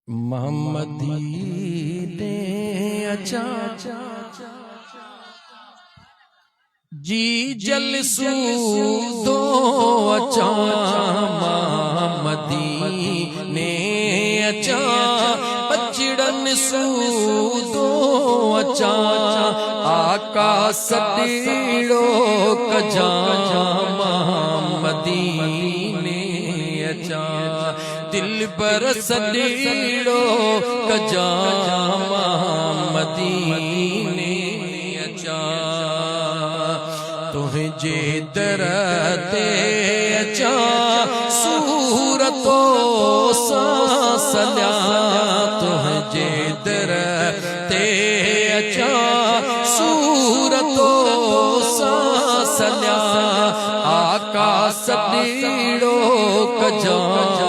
मोहम्मदी ने अचा जी जलसू दो अचा मोहम्मदी ने अचा बचड़न सूदो अचा आका सतीड़ो कजा मोहम्मदी ने अचा दिल पर सतीड़ो कजा मोहम्मदी ने अचा तुझे दर ते अचा सूरतो सा सल्या तुझे दर ते अचा सूरतो सा सल्या आका सतीड़ो कजा